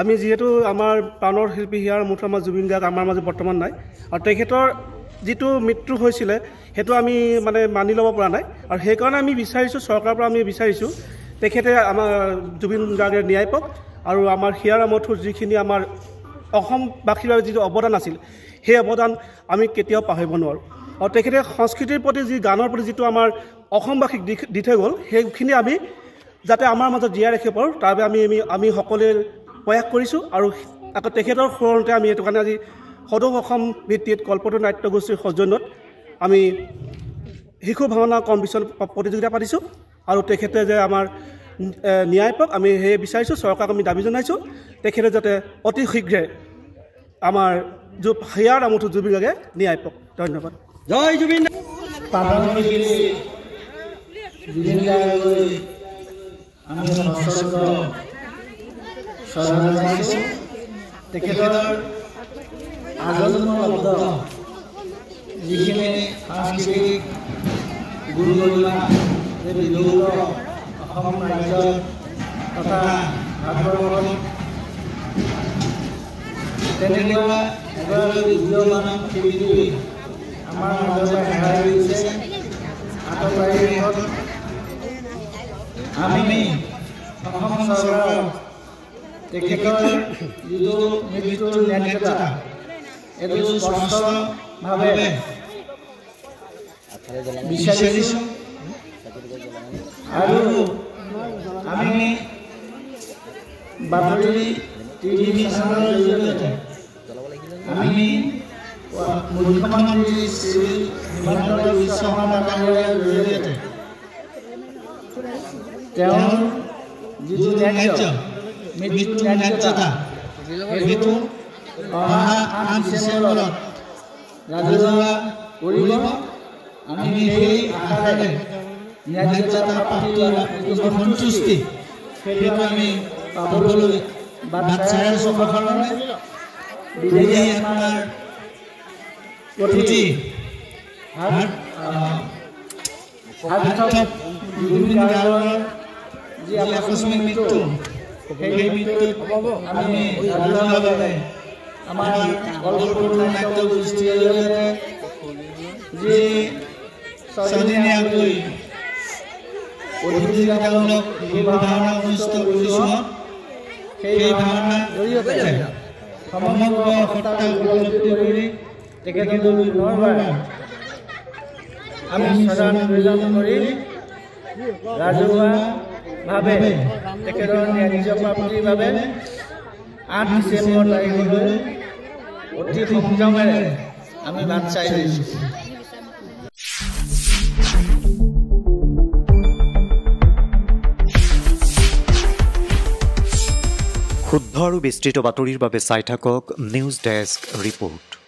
আমি যেহেতু আমাৰ প্ৰাণৰ শিল্পী হিয়াৰ মুঠ আমাৰ জুবিন গাৰ্গ আমাৰ মাজত বৰ্তমান নাই আৰু তেখেতৰ যিটো মৃত্যু হৈছিলে সেইটো আমি মানে মানি ল'ব পৰা নাই আৰু সেইকাৰণে আমি বিচাৰিছোঁ চৰকাৰৰ পৰা আমি বিচাৰিছোঁ তেখেতে আমাৰ জুবিন গাৰ্গে ন্যায় পাওক আৰু আমাৰ হিয়াৰ আমঠুৰ যিখিনি আমাৰ অসমবাসীৰ বাবে যিটো অৱদান আছিল সেই অৱদান আমি কেতিয়াও পাহৰিব নোৱাৰোঁ আৰু তেখেতে সংস্কৃতিৰ প্ৰতি যি গানৰ প্ৰতি যিটো আমাৰ অসমবাসীক দি থৈ গ'ল সেইখিনি আমি যাতে আমাৰ মাজত জীয়াই ৰাখিব পাৰোঁ তাৰ বাবে আমি সকলোৱে প্ৰয়াস কৰিছোঁ আৰু আকৌ তেখেতৰ স্মৰণতে আমি এইটো কাৰণে আজি সদৌ অসম ভিত্তিত কল্পতৰু নাট্যগোষ্ঠীৰ সৌজন্যত আমি শিশু ভাওনা কম্পিটিশ্যন প্ৰতিযোগিতা পাতিছোঁ আৰু তেখেতে যে আমাৰ ন্যায় পাওক আমি সেয়ে বিচাৰিছোঁ চৰকাৰক আমি দাবী জনাইছোঁ তেখেতে যাতে অতি শীঘ্ৰে আমাৰ হিয়াৰ আমঠু জুবিন গাৰ্গে ন্যায় পাওক ধন্যবাদ জয় জুবিন আমি তেখেতৰ আজন্মবদ্ধ যিখিনি সাংস্কৃতিক গুৰু গৰিমা বিলুপ্ত অসম ৰাজ্য তথা ভাৰতবৰ্ষত তেনেকুৱা এগৰাকী উদীয়মান শিল্পী আমাৰ মাজৰ পৰা হেৰাই গৈছে আততায়ীত আমি অসম চৰকাৰক তেখেতৰ যিটো মৃত্যুৰ ন্যায্যতা এইটো স্পষ্টভাৱে বিচাৰিছোঁ আৰু আমি বাতৰি টিভি চেনেলৰ জৰিয়তে আমি মুখ্যমন্ত্ৰী শ্ৰী হিমন্ত বিশ্ব শৰ্মা ডাঙৰীয়াৰ জৰিয়তে তেওঁৰ যিটো মৃত্যুৰ ন্যায্যতা সেইটো অহা 8 ডিচেম্বৰত ৰাজহুৱা কৰিব আমি সেই আশাৰে ন্যায্যতা প্ৰাপ্তিৰ যিটো সন্তুষ্টি সেইটো আমি পাবলৈ বাট চাই আছোঁ কাৰণে বিদেশী আমাৰ প্ৰতি জুবিন গাৰ্গৰ যি আকস্মিক মৃত্যু সেই মৃত্যুত আমি ৰাজহুৱাভাৱে আমাৰ কল্পতৰু নাট্যগোষ্ঠীৰ জৰিয়তে যি ছদিনীয়াকৈ প্ৰতিযোগিতামূলক শিশু ভাওনা অনুষ্ঠিত কৰিছোঁ সেই ভাওনাৰ জৰিয়তে সমগ্ৰ সত্তা উপলব্ধি কৰি তেখেতৰ পুনৰবাৰ আমি শ্ৰদ্ধা নিবেদন কৰি ৰাজহুৱাভাৱে তেখেতৰ ন্যায্য প্ৰাপ্তিৰ বাবে 8 ডিচেম্বৰ তাৰিখলৈ অতি সংযমেৰে আমি বাট চাই আছোঁ। শুদ্ধ আৰু বিস্তৃত বাতৰিৰ বাবে চাই থাকক নিউজ ডেস্ক ৰিপৰ্ট।